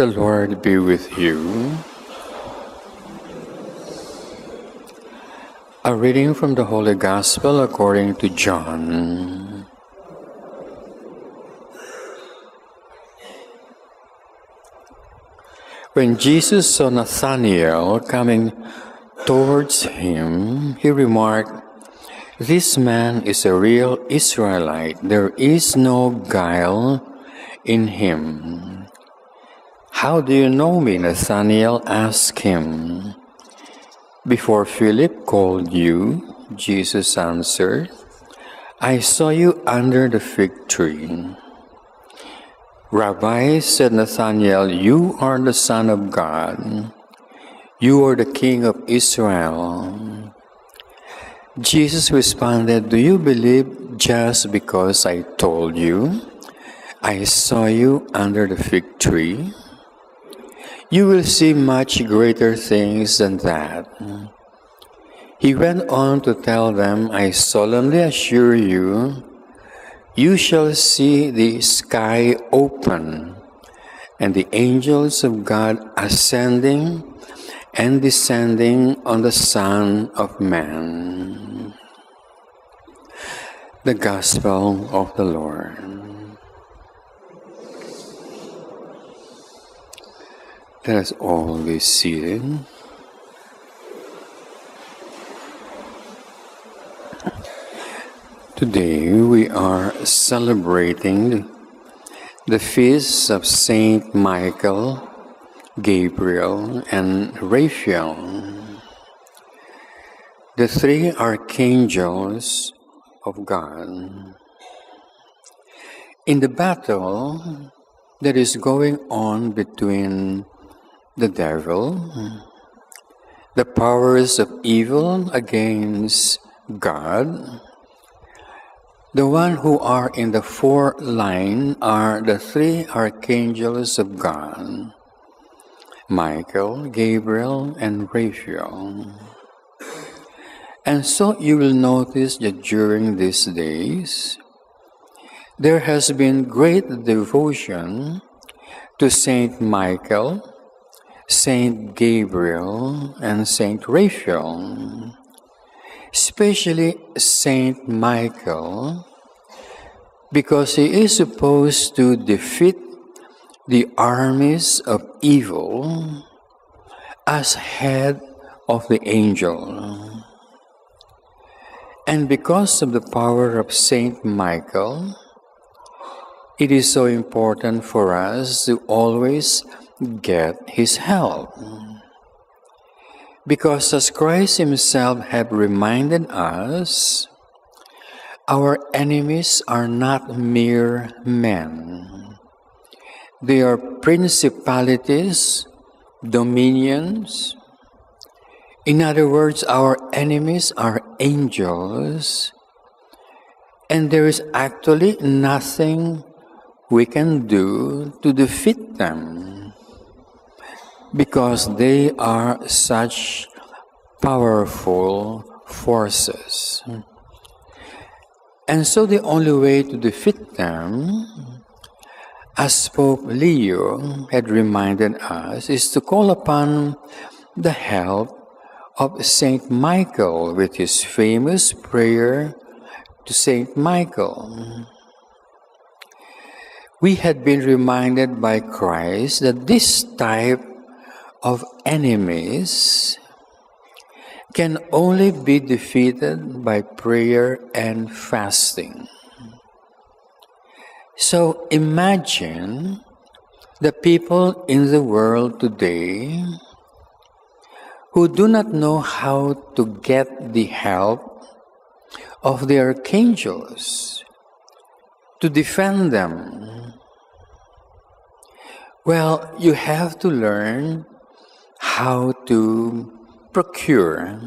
The Lord be with you. A reading from the Holy Gospel according to John. When Jesus saw Nathanael coming towards him, he remarked, "This man is a real Israelite. There is no guile in him." "How do you know me?" Nathanael asked him. "Before Philip called you," Jesus answered, "I saw you under the fig tree." "Rabbi," said Nathanael, "you are the Son of God. You are the King of Israel." Jesus responded, "Do you believe just because I told you I saw you under the fig tree? You will see much greater things than that." He went on to tell them, "I solemnly assure you, you shall see the sky open and the angels of God ascending and descending on the Son of Man." The Gospel of the Lord. Let us all be seated. Today we are celebrating the feasts of Saint Michael, Gabriel, and Raphael, the three archangels of God. In the battle that is going on between the devil, the powers of evil against God, the one who are in the fourth line are the three archangels of God, Michael, Gabriel, and Raphael. And so you will notice that during these days, there has been great devotion to Saint Michael, Saint Gabriel, and Saint Raphael, especially Saint Michael, because he is supposed to defeat the armies of evil as head of the angel. And because of the power of Saint Michael, it is so important for us to always get his help. Because as Christ himself had reminded us, our enemies are not mere men. They are principalities, dominions. In other words, our enemies are angels, and there is actually nothing we can do to defeat them, because they are such powerful forces. And so the only way to defeat them, as Pope Leo had reminded us, is to call upon the help of Saint Michael with his famous prayer to Saint Michael. We had been reminded by Christ that this type of enemies can only be defeated by prayer and fasting. So imagine the people in the world today who do not know how to get the help of the archangels to defend them. Well, you have to learn how to procure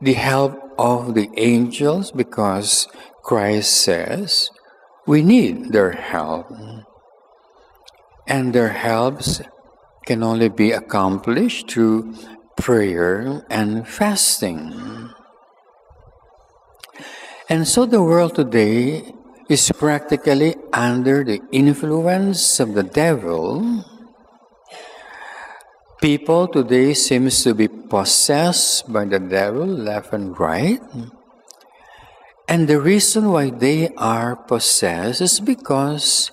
the help of the angels because Christ says we need their help. And their helps can only be accomplished through prayer and fasting. And so the world today is practically under the influence of the devil. People today seems to be possessed by the devil left and right. And the reason why they are possessed is because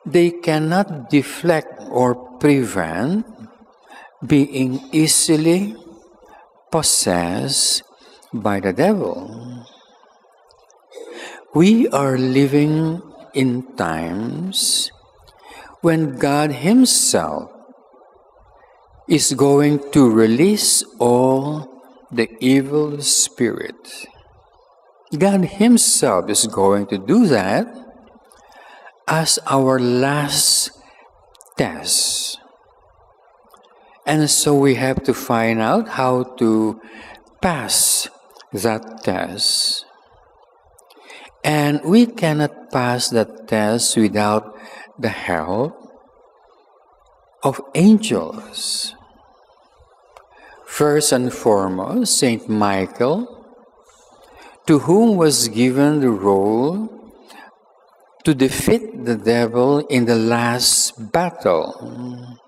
they cannot deflect or prevent being easily possessed by the devil. We are living in times when God Himself is going to release all the evil spirit. God Himself is going to do that as our last test. And so we have to find out how to pass that test. And we cannot pass that test without the help of angels. First and foremost, Saint Michael, to whom was given the role to defeat the devil in the last battle.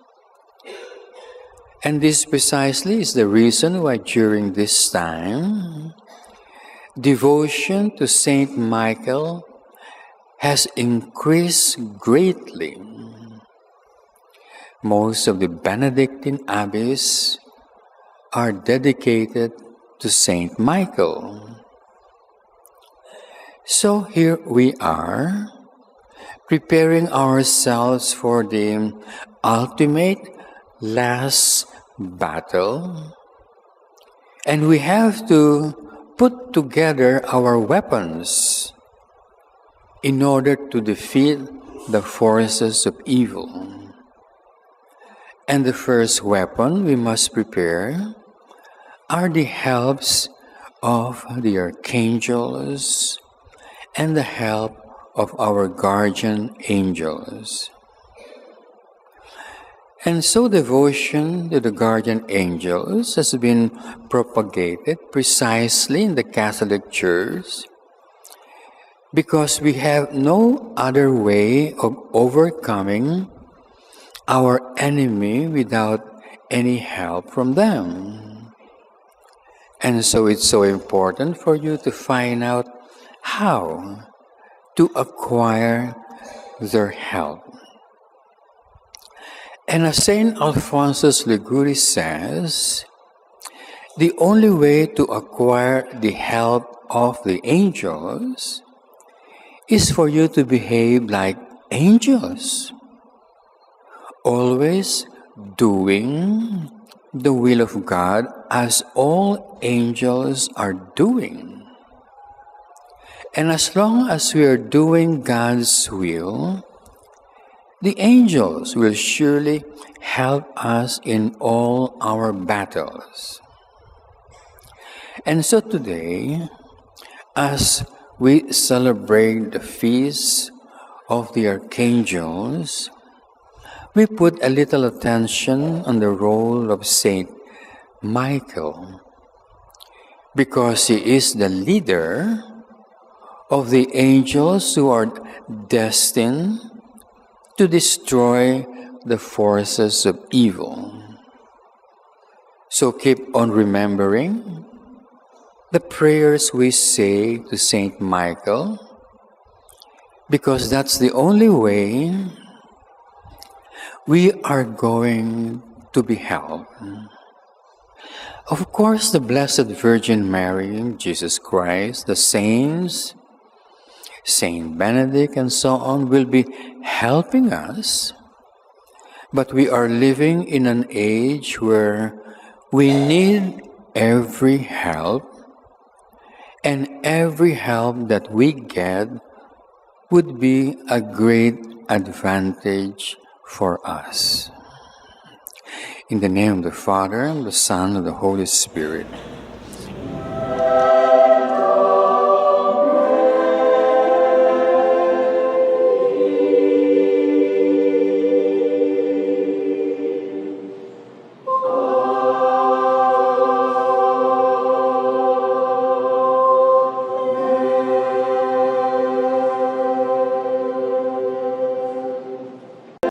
And this precisely is the reason why during this time, devotion to Saint Michael has increased greatly. Most of the Benedictine abbeys are dedicated to Saint Michael. So here we are, preparing ourselves for the ultimate last battle, and we have to put together our weapons in order to defeat the forces of evil. And the first weapon we must prepare are the helps of the archangels and the help of our guardian angels. And so devotion to the guardian angels has been propagated precisely in the Catholic Church because we have no other way of overcoming our enemy without any help from them. And so it's so important for you to find out how to acquire their help. And as St. Alphonsus Liguri says, the only way to acquire the help of the angels is for you to behave like angels, always doing the will of God as all angels are doing. And as long as we are doing God's will, the angels will surely help us in all our battles. And so today, as we celebrate the feast of the archangels, we put a little attention on the role of Saint Michael, because he is the leader of the angels who are destined to destroy the forces of evil. So keep on remembering the prayers we say to Saint Michael, because that's the only way we are going to be helped. Of course, the Blessed Virgin Mary, Jesus Christ, the saints, Saint Benedict, and so on will be helping us. But we are living in an age where we need every help, and every help that we get would be a great advantage for us. In the name of the Father, and the Son, and the Holy Spirit.